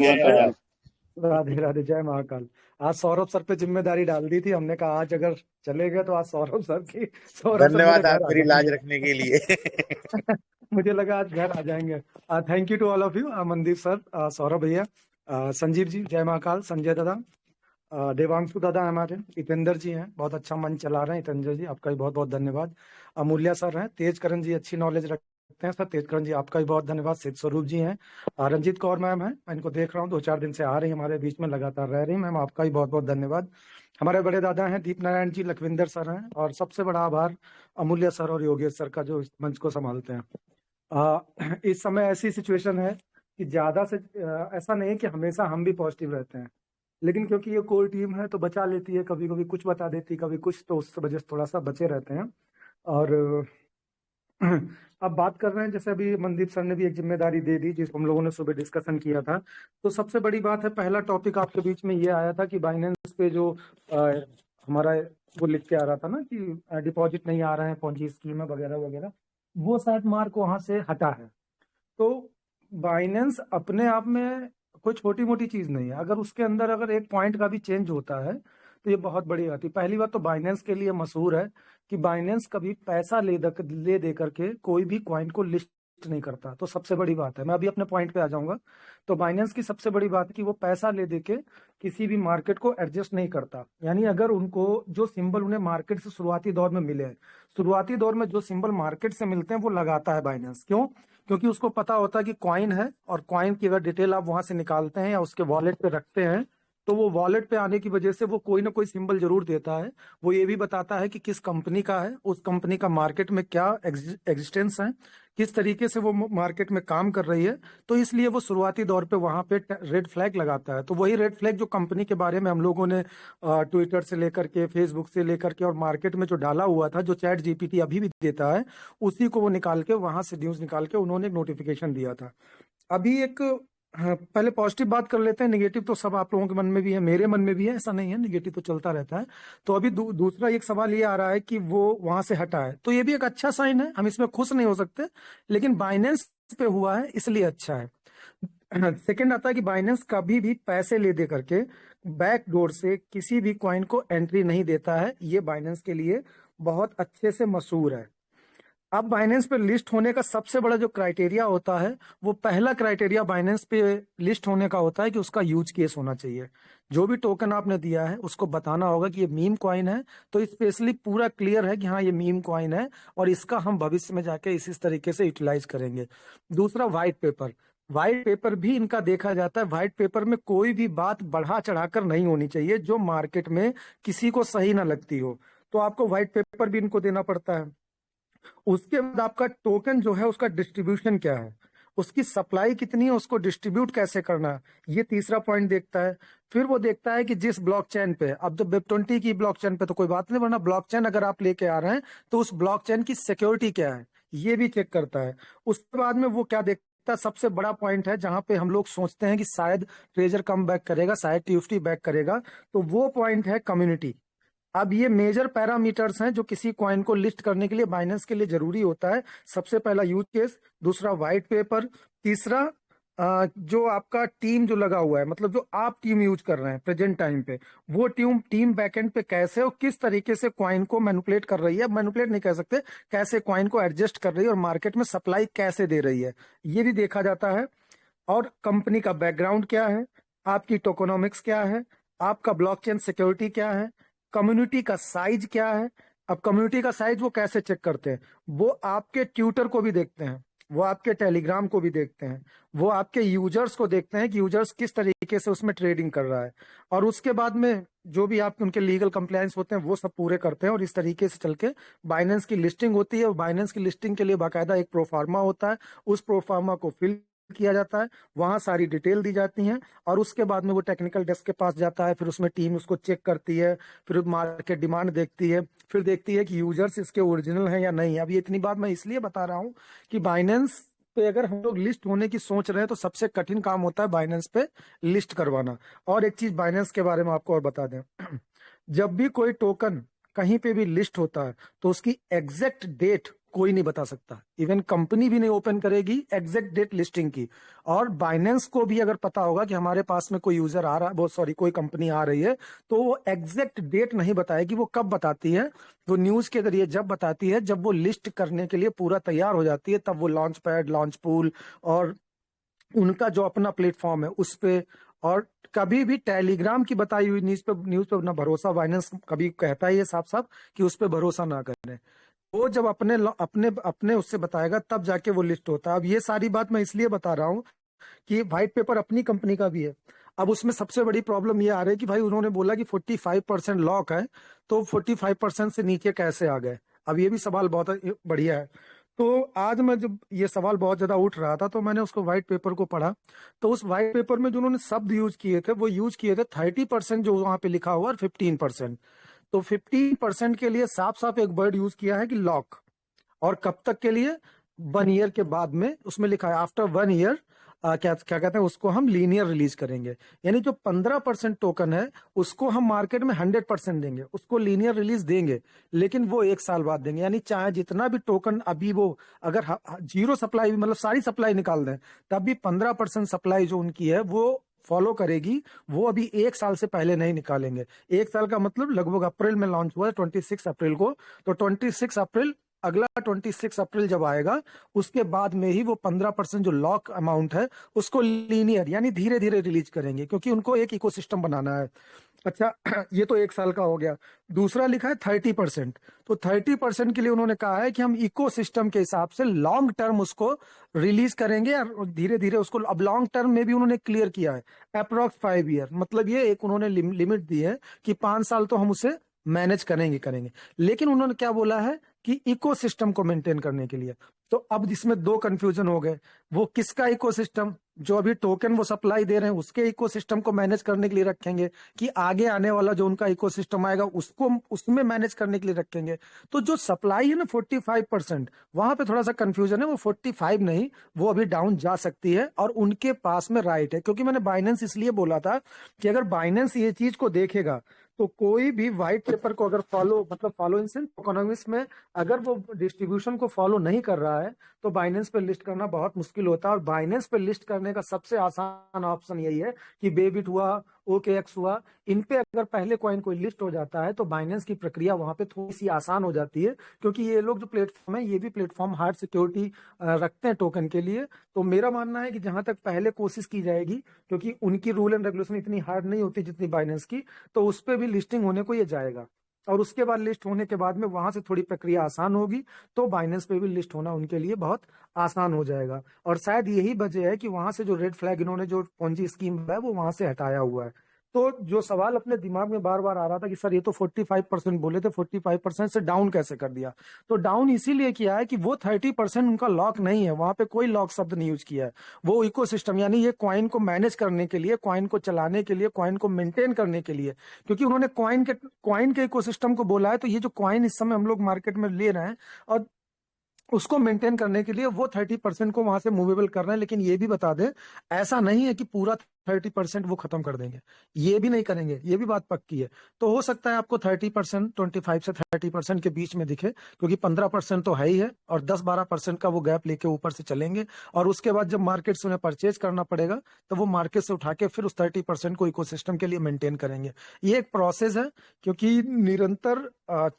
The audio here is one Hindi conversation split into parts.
जय आप। राधे राधे, जय महाकाल। आज सौरभ सर पे जिम्मेदारी डाल दी थी हमने, कहा आज अगर चले गए तो आज सौरभ सर मेरे धन्यवाद घर आ आपकी लाज जाएंगे। रखने के लिए। मुझे लगा आज घर आ जाएंगे। Thank you to all of you, Mandeep sir, Saurabh भैया, संजीव जी, जय महाकाल, संजय दादा, देवांशु दादा हमारे, हितेंद्र जी हैं, बहुत अच्छा मन चला रहे हैं हितेंद्र जी, आपका भी बहुत बहुत धन्यवाद। अमूल्या सर हैं, तेज करण जी अच्छी नॉलेज रखते हैं सर, तेज करण जी आपका भी बहुत धन्यवाद। सिद्ध स्वरूप जी हैं, रंजीत कौर मैम है, मैं इनको देख रहा हूँ 2-4 दिन से आ रही हमारे बीच में, लगातार रह रही मैम, आपका भी बहुत बहुत धन्यवाद। हमारे बड़े दादा हैं दीप नारायण जी, लखविंदर सर हैं, और सबसे बड़ा आभार अमूल्य सर और योगेश सर का जो इस मंच को संभालते हैं। इस समय ऐसी सिचुएशन है कि ज्यादा से ऐसा नहीं है कि हमेशा हम भी पॉजिटिव रहते हैं, लेकिन क्योंकि ये कोर टीम है तो बचा लेती है, कभी कभी कुछ बता देती, कभी कुछ, तो उस वजह से थोड़ा सा बचे रहते हैं। और अब बात कर रहे हैं, जैसे अभी मनदीप सर ने भी एक जिम्मेदारी दे दी जिस हम लोगों ने सुबह डिस्कशन किया था। तो सबसे बड़ी बात है, पहला टॉपिक आपके बीच में ये आया था कि बाइनेंस पे जो हमारा वो लिख के आ रहा था ना कि डिपॉजिट नहीं आ रहे हैं, पॉन्जी स्कीम वगैरह वगैरह, वो शायद मार्क वहां से हटा है। तो बाइनेंस अपने आप में कोई छोटी मोटी चीज नहीं है, अगर उसके अंदर अगर एक पॉइंट का भी चेंज होता है तो ये बहुत बड़ी बात है। पहली बात तो बाइनेंस के लिए मशहूर है कि बाइनेंस कभी पैसा ले दे करके कोई भी कॉइन को लिस्ट नहीं करता, तो सबसे बड़ी बात है। मैं अभी अपने पॉइंट पे आ जाऊंगा। तो बाइनेंस की सबसे बड़ी बात है कि वो पैसा ले दे के किसी भी मार्केट को एडजस्ट नहीं करता। यानी अगर उनको जो सिंबल उन्हें मार्केट से शुरुआती दौर में मिले, शुरुआती दौर में जो सिंबल मार्केट से मिलते हैं वो लगाता है बाइनेंस। क्यों? क्योंकि उसको पता होता है कि कॉइन है, और कॉइन की अगर डिटेल आप वहां से निकालते हैं या उसके वॉलेट पे रखते हैं, तो वो वॉलेट पे आने की वजह से वो कोई ना कोई सिंबल जरूर देता है। वो ये भी बताता है कि किस कंपनी का है, उस कंपनी का मार्केट में क्या एग्जिस्टेंस है, किस तरीके से वो मार्केट में काम कर रही है। तो इसलिए वो शुरुआती दौर पे वहां पे रेड फ्लैग लगाता है। तो वही रेड फ्लैग जो कंपनी के बारे में हम लोगों ने ट्विटर से लेकर के, फेसबुक से लेकर के और मार्केट में जो डाला हुआ था, जो चैट जीपीटी अभी भी देता है, उसी को वो निकाल के वहां से न्यूज निकाल के उन्होंने एक नोटिफिकेशन दिया था। अभी एक, हाँ, पहले पॉजिटिव बात कर लेते हैं। नेगेटिव तो सब आप लोगों के मन में भी है, मेरे मन में भी है, ऐसा नहीं है, नेगेटिव तो चलता रहता है। तो अभी दूसरा एक सवाल ये आ रहा है कि वो वहां से हटा है, तो ये भी एक अच्छा साइन है, हम इसमें खुश नहीं हो सकते, लेकिन बाइनेंस पे हुआ है इसलिए अच्छा है। सेकंड आता है कि बाइनेंस कभी भी पैसे ले दे करके बैक डोर से किसी भी कॉइन को एंट्री नहीं देता है, ये बाइनेंस के लिए बहुत अच्छे से मशहूर है। अब बाइनेंस पे लिस्ट होने का सबसे बड़ा जो क्राइटेरिया होता है, वो पहला क्राइटेरिया बाइनेंस पे लिस्ट होने का होता है कि उसका यूज केस होना चाहिए। जो भी टोकन आपने दिया है उसको बताना होगा कि ये मीम कॉइन है, तो स्पेशली पूरा क्लियर है कि हाँ ये मीम कॉइन है और इसका हम भविष्य में जाके इस तरीके से यूटिलाइज करेंगे। दूसरा, व्हाइट पेपर। व्हाइट पेपर भी इनका देखा जाता है, व्हाइट पेपर में कोई भी बात बढ़ा चढ़ाकर नहीं होनी चाहिए जो मार्केट में किसी को सही ना लगती हो, तो आपको व्हाइट पेपर भी इनको देना पड़ता है। उसके बाद आपका टोकन जो है उसका डिस्ट्रीब्यूशन क्या है, उसकी सप्लाई कितनी है, उसको डिस्ट्रीब्यूट कैसे करना है, ये तीसरा पॉइंट देखता है। फिर वो देखता है कि जिस ब्लॉकचेन पे, अब तो वेब 20 की ब्लॉकचेन पे तो कोई बात नहीं, वरना ब्लॉकचेन अगर आप लेके आ रहे हैं तो उस ब्लॉकचेन की सिक्योरिटी क्या है, ये भी चेक करता है। उसके बाद में वो क्या देखता है, सबसे बड़ा पॉइंट है जहां पे हम लोग सोचते हैं कि शायद ट्रेजर कम बैक करेगा, शायद टीएफटी बैक करेगा, तो वो पॉइंट है कम्युनिटी। अब ये मेजर पैरामीटर्स हैं जो किसी कॉइन को लिस्ट करने के लिए बाइनेंस के लिए जरूरी होता है। सबसे पहला यूज केस, दूसरा व्हाइट पेपर, तीसरा जो आपका टीम जो लगा हुआ है, मतलब जो आप टीम यूज कर रहे हैं प्रेजेंट टाइम पे, वो टीम बैकएंड पे कैसे और किस तरीके से कॉइन को मैनिपुलेट कर रही है, मैनिपुलेट नहीं कह सकते, कैसे कॉइन को एडजस्ट कर रही है और मार्केट में सप्लाई कैसे दे रही है, ये भी देखा जाता है। और कंपनी का बैकग्राउंड क्या है, आपकी टोकोनॉमिक्स क्या है, आपका ब्लॉकचेन सिक्योरिटी क्या है, कम्युनिटी का साइज क्या है। अब कम्युनिटी का साइज वो कैसे चेक करते हैं, वो आपके ट्विटर को भी देखते हैं, वो आपके टेलीग्राम को भी देखते हैं, वो आपके यूजर्स को देखते हैं कि यूजर्स किस तरीके से उसमें ट्रेडिंग कर रहा है, और उसके बाद में जो भी आपके उनके लीगल कंप्लायंस होते हैं वो सब पूरे करते हैं, और इस तरीके से चल के बाइनेंस की लिस्टिंग होती है। और बाइनेंस की लिस्टिंग के लिए बाकायदा एक प्रोफार्मा होता है, उस प्रोफार्मा को फिल किया जाता है, वहां सारी डिटेल दी जाती है, और उसके बाद में वो टेक्निकल डेस्क के पास जाता है, फिर उसमें टीम उसको चेक करती है, फिर मार्केट डिमांड देखती है, फिर देखती है कि यूजर्स इसके ओरिजिनल हैं या नहीं। अब ये इतनी बात मैं इसलिए बता रहा हूँ कि बाइनेंस पे अगर हम लोग लिस्ट होने की सोच रहे हैं तो सबसे कठिन काम होता है बाइनेंस पे लिस्ट करवाना। और एक चीज बाइनेंस के बारे में आपको और बता दें, जब भी कोई टोकन कहीं पे भी लिस्ट होता है तो उसकी एग्जैक्ट डेट कोई नहीं बता सकता, इवन कंपनी भी नहीं ओपन करेगी एग्जैक्ट डेट लिस्टिंग की। और बाइनेंस को भी अगर पता होगा कि हमारे पास में कोई यूजर आ रहा है, बहुत सॉरी कोई कंपनी आ रही है, तो वो एग्जैक्ट डेट नहीं बताएगी। वो कब बताती है? वो न्यूज के जरिए जब बताती है जब वो लिस्ट करने के लिए पूरा तैयार हो जाती है, तब वो लॉन्च पैड, लॉन्च पूल और उनका जो अपना प्लेटफॉर्म है उस पे। और कभी भी टेलीग्राम की बताई हुई न्यूज पे ना भरोसा, बाइनेंस कभी कहता ही है साफ साफ कि उस पे भरोसा ना करें। वो जब अपने अपने अपने उससे बताएगा तब जाके वो लिस्ट होता है। अब ये सारी बात मैं इसलिए बता रहा हूँ कि व्हाइट पेपर अपनी कंपनी का भी है। अब उसमें सबसे बड़ी प्रॉब्लम ये आ रही है कि भाई उन्होंने बोला कि 45% लॉक है, तो 45% से नीचे कैसे आ गए? अब ये भी सवाल बहुत बढ़िया है। तो आज मैं जब ये सवाल बहुत ज्यादा उठ रहा था तो मैंने उसको व्हाइट पेपर को पढ़ा। तो उस व्हाइट पेपर में जो उन्होंने शब्द यूज किए थे वो यूज किए थे 30% जो वहां पे लिखा हुआ और 15%। तो 15% के लिए साफ साफ एक वर्ड यूज किया है कि लॉक। और कब तक के लिए? 1 ईयर के बाद में उसमें लिखा है आफ्टर 1 ईयर क्या क्या कहते हैं उसको, हम लीनियर रिलीज करेंगे। यानी जो 15% टोकन है उसको हम मार्केट में 100% देंगे, उसको लीनियर रिलीज देंगे, लेकिन वो 1 साल बाद देंगे। यानी चाहे जितना भी टोकन अभी वो अगर जीरो सप्लाई, मतलब सारी सप्लाई निकाल दें, तब भी 15% सप्लाई जो उनकी है वो फॉलो करेगी। वो अभी 1 साल से पहले नहीं निकालेंगे। 1 साल का मतलब लगभग अप्रैल में लॉन्च हुआ है, 26 अप्रैल को। तो 26 अप्रैल, अगला 26 अप्रैल जब आएगा उसके बाद में ही वो 15% जो लॉक अमाउंट है उसको लीनियर यानी धीरे धीरे रिलीज करेंगे, क्योंकि उनको एक इकोसिस्टम बनाना है। अच्छा ये तो 1 साल का हो गया। दूसरा लिखा है 30%। तो 30% के लिए उन्होंने कहा है कि हम इकोसिस्टम के हिसाब से लॉन्ग टर्म उसको रिलीज करेंगे और धीरे धीरे उसको। अब लॉन्ग टर्म में भी उन्होंने क्लियर किया है अप्रोक्स 5 ईयर, मतलब ये एक उन्होंने लिमिट दी है कि 5 साल तो हम उसे मैनेज करेंगे। लेकिन उन्होंने क्या बोला है कि इकोसिस्टम को मेंटेन करने के लिए। तो अब जिसमें दो कंफ्यूजन हो गए, वो किसका इकोसिस्टम? जो अभी टोकन वो सप्लाई दे रहे हैं उसके इकोसिस्टम को मैनेज करने के लिए रखेंगे, कि आगे आने वाला जो उनका इकोसिस्टम आएगा उसको उसमें मैनेज करने के लिए रखेंगे? तो जो सप्लाई है ना 45%, वहां पे थोड़ा सा कंफ्यूजन है। वो 45 नहीं, वो अभी डाउन जा सकती है और उनके पास में राइट है। क्योंकि मैंने बाइनेंस इसलिए बोला था कि अगर बाइनेंस ये चीज को देखेगा तो कोई भी व्हाइट पेपर को अगर फॉलो, मतलब फॉलो इन सेंस इकोनॉमिक्स में, अगर वो डिस्ट्रीब्यूशन को फॉलो नहीं कर रहा है तो बाइनेंस पे लिस्ट करना बहुत मुश्किल होता है। और बाइनेंस पे लिस्ट करने का सबसे आसान ऑप्शन यही है कि बेबिट हुआ, OKX हुआ, इन पे अगर पहले कॉइन कोई लिस्ट हो जाता है तो बाइनेंस की प्रक्रिया वहां पे थोड़ी सी आसान हो जाती है। क्योंकि ये लोग जो प्लेटफॉर्म है ये भी प्लेटफॉर्म हार्ड सिक्योरिटी रखते हैं टोकन के लिए। तो मेरा मानना है कि जहां तक पहले कोशिश की जाएगी, क्योंकि उनकी रूल एंड रेगुलेशन इतनी हार्ड नहीं होती जितनी बाइनेंस की, तो उस पर भी लिस्टिंग होने को ये जाएगा। और उसके बाद लिस्ट होने के बाद में वहां से थोड़ी प्रक्रिया आसान होगी, तो बाइनेंस पे भी लिस्ट होना उनके लिए बहुत आसान हो जाएगा। और शायद यही वजह है कि वहां से जो रेड फ्लैग इन्होंने जो पोंजी स्कीम है वो वहां से हटाया हुआ है। तो जो सवाल अपने दिमाग में बार बार आ रहा था कि सर ये तो 45% बोले थे, 45% से डाउन कैसे कर दिया? तो डाउन इसीलिए किया है कि वो 30% उनका लॉक नहीं है, वहां पे कोई लॉक शब्द नहीं यूज किया है। वो इकोसिस्टम यानी ये कॉइन को मैनेज करने के लिए, कॉइन को चलाने के लिए, कॉइन को मेंटेन करने के लिए। क्योंकि उन्होंने कॉइन के इकोसिस्टम को बोला है, तो ये जो कॉइन इस समय हम लोग मार्केट में ले रहे हैं और उसको मेंटेन करने के लिए वो 30% को वहां से मूवेबल कर रहे हैं। लेकिन ये भी बता दें, ऐसा नहीं है कि पूरा 30% वो खत्म कर देंगे, ये भी नहीं करेंगे, ये भी बात पक्की है। तो हो सकता है आपको 30%, 25 से 30% के बीच में दिखे, क्योंकि 15% तो है ही है और 10-12% का वो गैप लेके ऊपर से चलेंगे। और उसके बाद जब मार्केट से उन्हें परचेज करना पड़ेगा तो वो मार्केट से उठा के फिर उस 30% को इकोसिस्टम के लिए मेंटेन करेंगे। ये एक प्रोसेस है, क्योंकि निरंतर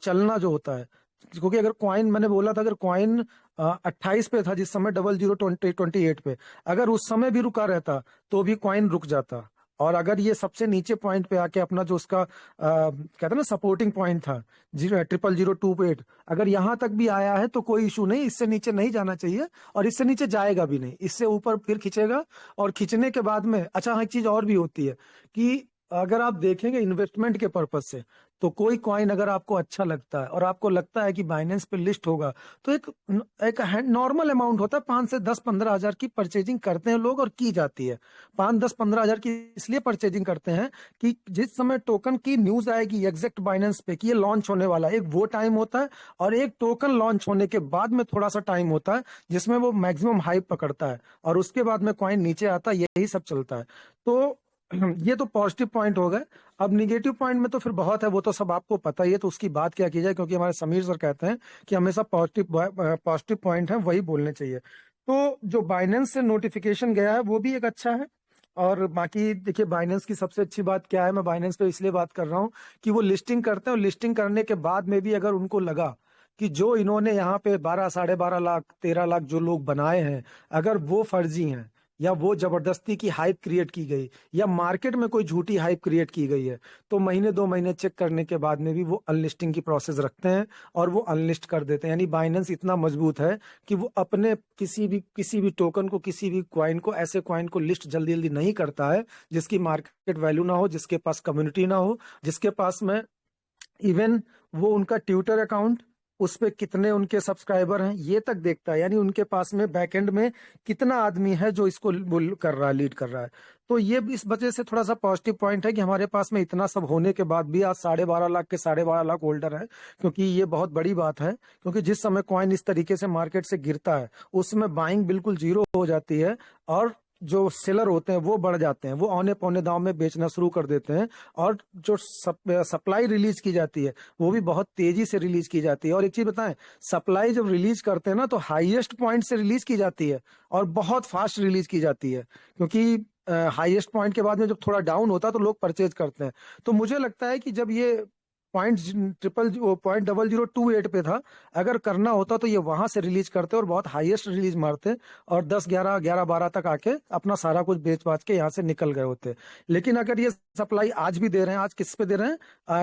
चलना जो होता है। क्योंकि अगर कॉइन, मैंने बोला था अगर कॉइन 28 पे था जिस समय, 0028 पे, अगर उस समय भी रुका रहता तो भी कॉइन रुक जाता। और अगर ये सबसे नीचे पॉइंट पे आके अपना जो उसका कहते हैं ना सपोर्टिंग पॉइंट था 000228, अगर यहां तक भी आया है तो कोई इशू नहीं, इससे नीचे नहीं जाना चाहिए और इससे नीचे जाएगा भी नहीं, इससे ऊपर फिर खींचेगा। और खींचने के बाद में अच्छा हाँ, एक चीज और भी होती है कि अगर आप देखेंगे इन्वेस्टमेंट के पर्पज से, तो कोई कॉइन अगर आपको अच्छा लगता है और आपको लगता है कि बाइनेंस पे लिस्ट होगा, तो एक नॉर्मल अमाउंट होता है, 5 से 10-15 हजार की परचेजिंग करते हैं लोग और की जाती है। 5-10-15 हजार की इसलिए परचेजिंग करते हैं कि जिस समय टोकन की न्यूज आएगी एग्जैक्ट बाइनेंस पे कि ये लॉन्च होने वाला है, एक वो टाइम होता है। और एक टोकन लॉन्च होने के बाद में थोड़ा सा टाइम होता है जिसमें वो मैक्सिमम हाइप पकड़ता है और उसके बाद में कॉइन नीचे आता है, यही सब चलता है। तो ये तो पॉजिटिव पॉइंट हो गए। अब निगेटिव पॉइंट में तो फिर बहुत है, वो तो सब आपको पता ही है, तो उसकी बात क्या की जाए, क्योंकि हमारे समीर सर कहते हैं कि हमेशा पॉजिटिव पॉइंट है वही बोलने चाहिए। तो जो बाइनेंस से नोटिफिकेशन गया है वो भी एक अच्छा है। और बाकी देखिए, बाइनेंस की सबसे अच्छी बात क्या है, मैं बाइनेंस पे इसलिए बात कर रहा हूँ कि वो लिस्टिंग करते हैं, और लिस्टिंग करने के बाद में भी अगर उनको लगा कि जो इन्होंने यहाँ पे 12 साढ़े 12 लाख 13 लाख जो लोग बनाए हैं, अगर वो फर्जी हैं, या वो जबरदस्ती की हाइप क्रिएट की गई, या मार्केट में कोई झूठी हाइप क्रिएट की गई है, तो महीने 2 महीने चेक करने के बाद में भी वो अनलिस्टिंग की प्रोसेस रखते हैं और वो अनलिस्ट कर देते हैं। यानी बाइनेंस इतना मजबूत है कि वो अपने किसी भी टोकन को, किसी भी क्वाइन को, ऐसे क्वाइन को लिस्ट जल्दी जल्दी नहीं करता है जिसकी मार्केट वैल्यू ना हो, जिसके पास कम्युनिटी ना हो, जिसके पास में इवन वो उनका ट्विटर अकाउंट, उस पे कितने उनके सब्सक्राइबर हैं ये तक देखता है। यानी उनके पास में बैकएंड में कितना आदमी है जो इसको कर रहा है, लीड कर रहा है। तो ये इस वजह से थोड़ा सा पॉजिटिव पॉइंट है कि हमारे पास में इतना सब होने के बाद भी आज 12.5 लाख के 12.5 लाख होल्डर है। क्योंकि ये बहुत बड़ी बात है, क्योंकि जिस समय कॉइन इस तरीके से मार्केट से गिरता है उस समय बाइंग बिल्कुल जीरो हो जाती है, और जो सेलर होते हैं वो बढ़ जाते हैं, वो औने पौने दाम में बेचना शुरू कर देते हैं। और जो सप्लाई रिलीज की जाती है वो भी बहुत तेजी से रिलीज की जाती है। और एक चीज बताएं, सप्लाई जब रिलीज करते हैं ना तो हाईएस्ट पॉइंट से रिलीज की जाती है और बहुत फास्ट रिलीज की जाती है, क्योंकि हाईएस्ट पॉइंट के बाद में जब थोड़ा डाउन होता है तो लोग परचेज करते हैं। तो मुझे लगता है कि जब ये .0028 पे था, अगर करना होता तो ये वहां से रिलीज करते और बहुत हाईएस्ट रिलीज मारते, और 10 11 11 12 तक आके अपना सारा कुछ बेच बाच के यहाँ से निकल गए होते। लेकिन अगर ये सप्लाई आज भी दे रहे हैं, आज किस पे दे रहे हैं,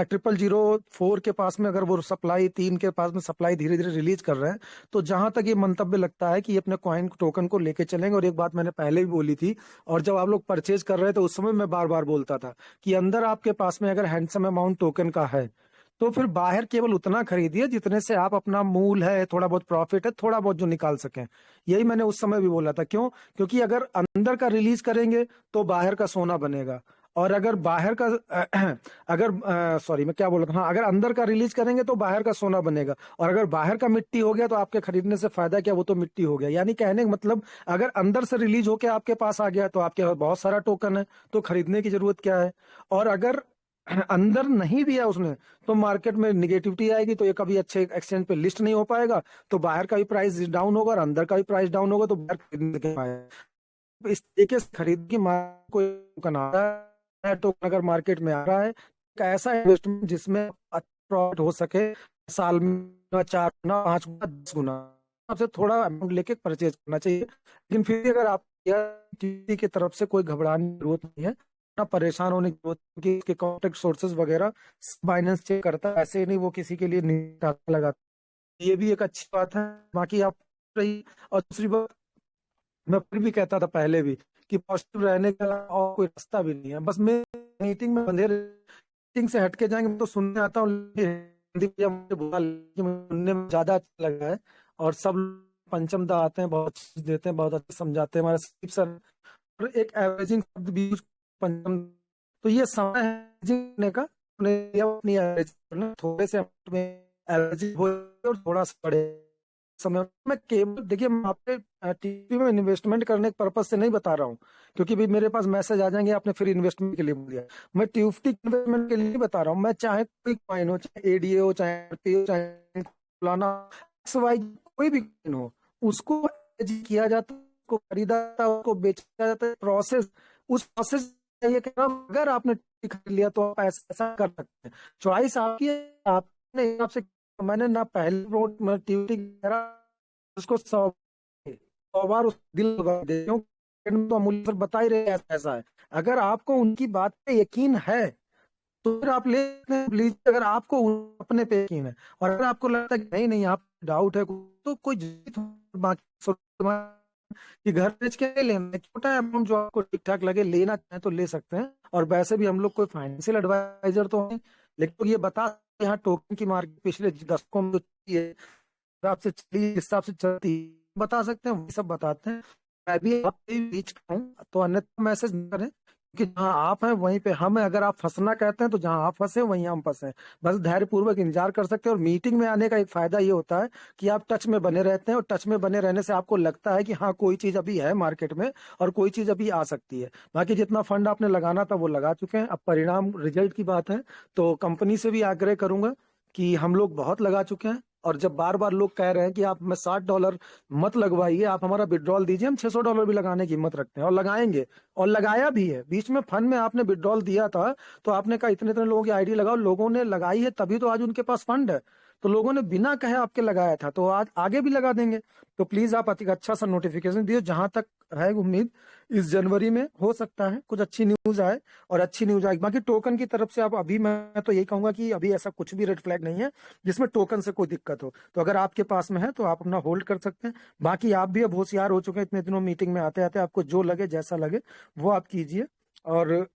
0004 के पास में, अगर वो सप्लाई 3 के पास में सप्लाई धीरे धीरे रिलीज कर रहे हैं, तो जहां तक ये मंतव्य लगता है कि ये अपने कॉइन टोकन को लेके चलेंगे। और एक बात मैंने पहले भी बोली थी, और जब आप लोग परचेज कर रहे थे उस समय मैं बार बार बोलता था कि अंदर आपके पास में अगर हैंडसम अमाउंट टोकन का है तो फिर बाहर केवल उतना खरीदिए जितने से आप अपना मूल है, थोड़ा बहुत प्रॉफिट है, थोड़ा बहुत जो निकाल सकें। यही मैंने उस समय भी बोला था। क्यों? क्योंकि अगर अंदर का रिलीज करेंगे तो बाहर का सोना बनेगा, और अगर बाहर का अगर सॉरी मैं क्या बोल रहा था, हाँ, अगर अंदर का रिलीज करेंगे तो बाहर का सोना बनेगा, और अगर बाहर का मिट्टी हो गया तो आपके खरीदने से फायदा क्या, वो तो मिट्टी हो गया। यानी कहने का मतलब, अगर अंदर से रिलीज होके आपके पास आ गया तो आपके पास बहुत सारा टोकन है, तो खरीदने की जरूरत क्या है। और अगर अंदर नहीं दिया उसने तो मार्केट में निगेटिविटी आएगी, तो ये कभी अच्छे एक्सचेंज पे लिस्ट नहीं हो पाएगा, तो बाहर का भी प्राइस डाउन होगा और अंदर का भी प्राइस डाउन होगा, तो बाहर खरीदने के पाएगा। इस तरीके से खरीद की कोई टोकन आ रहा है, टोकन अगर मार्केट में आ रहा है, एक ऐसा इन्वेस्टमेंट जिसमें अच्छा प्रॉफिट हो सके, साल में 4 गुना 5 गुना 10 गुना, आपसे थोड़ा अमाउंट लेके परचेज करना चाहिए। लेकिन फिर भी अगर आप किसी की तरफ से कोई घबराने की जरूरत नहीं है, ना परेशान होने की जरूरत, कि इसके कॉन्टेक्ट सोर्सेज वगैरह बाइनेंस चेक करता है, ऐसे नहीं वो किसी के लिए नहीं लगाता। ये भी एक अच्छी बात है। बाकी आप रही, और दूसरी बात मैं फिर भी कहता था पहले भी कि पॉजिटिव रहने का और कोई रास्ता भी नहीं है। बस मैं मीटिंग में बंधे, मीटिंग से हटके जाएंगे तो सुनने आता हूँ, लेकिन हिंदी या मुझे बुरा लेकिन मुझे सुनने में ज्यादा अच्छा लगा है। और सब पंचम दा आते हैं, बहुत अच्छी देते हैं, बहुत अच्छे समझाते हैं हमारे सचिव सर। और एक एवरेजिंग शब्द भी पंचम, तो ये समय है जीने का, अपने अपनी एवरेज थोड़े से amount में एवरेजिंग हो और थोड़ा सा बढ़े समय में। केवल देखिए, मैं आपके टीवी में इन्वेस्टमेंट करने के पर्पज से नहीं बता रहा हूँ, क्योंकि भी मेरे पास मैसेज आ जाएंगे आपने फिर इन्वेस्टमेंट के लिए बोल दिया। मैं ट्यूफ्टी इन्वेस्टमेंट के लिए नहीं बता रहा हूँ। मैं चाहे कोई कॉइन हो, चाहे एडीए हो, चाहे RP हो, चाहे फलाना XY, कोई भी कॉइन हो, उसको किया जाता है, उसको खरीदा जाता है, उसको बेचा जाता है, प्रोसेस, उस प्रोसेस ये कह रहा हूं, अगर आपने खरीद लिया तो आप ऐसा ऐसा कर सकते हैं। चॉइस आपकी है, आपने हिसाब से। मैंने ना पहले रोड में ट्यूटी कह रहा, उसको 100 बार उस दिल लगा दे, क्यों तो अमूल्य सर बता ही रहे हैं, ऐसा ऐसा है। अगर आपको उनकी बात पे यकीन है तो फिर आप ले सकते हैं, लीजिए। अगर आपको अपने पे यकीन है, और अगर आपको लगता है कि नहीं नहीं आप डाउट है, तो कोई बाकी कि घर बेच के नहीं लेना है, छोटा अमाउंट जो आपको ठीक ठाक लगे लेना चाहे तो ले सकते हैं। और वैसे भी हम लोग कोई फाइनेंशियल एडवाइजर तो हैं, लेकिन ये बता, यहाँ टोकन की मार्केट पिछले दशकों में जो चली है, हिसाब से चली, जिस हिसाब से चलती है, बता सकते हैं, वही सब बताते हैं। मैं भी आप बीच का हूँ, तो अन्यथा मैसेज न करें, कि जहाँ आप हैं वहीं पे हम हैं। अगर आप फंसना कहते हैं तो जहाँ आप फंसे वहीं हम फंसे। बस धैर्य पूर्वक इंतजार कर सकते हैं। और मीटिंग में आने का एक फायदा ये होता है कि आप टच में बने रहते हैं, और टच में बने रहने से आपको लगता है कि हाँ कोई चीज अभी है मार्केट में और कोई चीज अभी आ सकती है। बाकी जितना फंड आपने लगाना था वो लगा चुके हैं। अब परिणाम रिजल्ट की बात है तो कंपनी से भी आग्रह करूंगा कि हम लोग बहुत लगा चुके हैं। और जब बार बार लोग कह रहे हैं कि आप में $60 मत लगवाइए, आप हमारा विड्रॉल दीजिए, हम $600 भी लगाने की हिम्मत रखते हैं और लगाएंगे। और लगाया भी है। बीच में फंड में आपने विड्रॉल दिया था तो आपने कहा इतने इतने लोगों की आईडी लगाओ, लोगों ने लगाई है तभी तो आज उनके पास फंड है। तो लोगों ने बिना कहे आपके लगाया था, तो आज आगे भी लगा देंगे। तो प्लीज आप अति अच्छा सा नोटिफिकेशन दियो। जहां तक है उम्मीद इस जनवरी में हो सकता है कुछ अच्छी न्यूज आए, और अच्छी न्यूज आएगी। बाकी टोकन की तरफ से आप अभी, मैं तो यही कहूंगा कि अभी ऐसा कुछ भी रेड फ्लैग नहीं है जिसमें टोकन से कोई दिक्कत हो। तो अगर आपके पास में है तो आप अपना होल्ड कर सकते हैं। बाकी आप भी अब होशियार हो चुके हैं इतने दिनों मीटिंग में आते आते, आपको जो लगे जैसा लगे वो आप कीजिए। और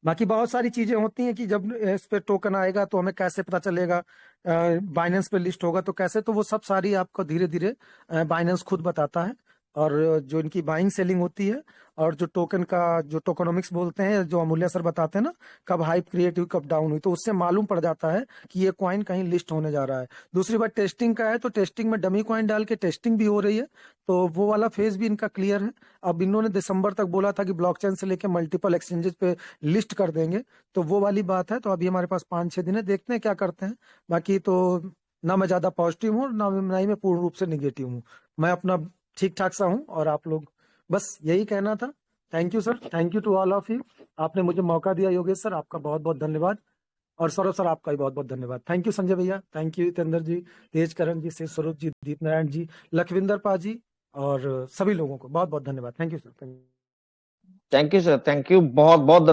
बाकी बहुत सारी चीजें होती हैं कि जब इस पे टोकन आएगा तो हमें कैसे पता चलेगा, बाइनेंस पे लिस्ट होगा तो कैसे, तो वो सब सारी आपको धीरे धीरे बाइनेंस खुद बताता है। और जो इनकी बाइंग सेलिंग होती है, और जो टोकन का जो टोकनोमिक्स बोलते हैं, जो अमूल्य सर बताते हैं ना, कब हाइप क्रिएट हुई कब डाउन हुई, तो उससे मालूम पड़ जाता है कि ये कॉइन कहीं लिस्ट होने जा रहा है। दूसरी बात टेस्टिंग का है, तो टेस्टिंग में डमी कॉइन डाल के टेस्टिंग भी हो रही है। तो वो वाला फेज भी इनका क्लियर है। अब इन्होंने दिसंबर तक बोला था कि ब्लॉकचेन से लेके मल्टीपल एक्सचेंजेस पे लिस्ट कर देंगे। तो वो वाली बात है। तो अभी हमारे पास 5-6 दिन है, देखते हैं क्या करते हैं। बाकी तो ना मैं ज्यादा पॉजिटिव हूँ ना ही मैं पूर्ण रूप से निगेटिव हूँ। मैं अपना ठीक ठाक सा हूँ। और आप लोग, बस यही कहना था। Thank you sir, thank you to all of you. आपने मुझे मौका दिया योगेश सर, आपका बहुत बहुत धन्यवाद। और सौरभ सर आपका भी बहुत बहुत धन्यवाद। थैंक यू संजय भैया, थैंक यू जितेंद्र जी, तेज करण जी, शेष स्वरूप जी, दीप नारायण जी, लखविंदर पा जी, और सभी लोगों को बहुत बहुत धन्यवाद। Thank you sir, thank you. Thank you sir, thank you बहुत बहुत।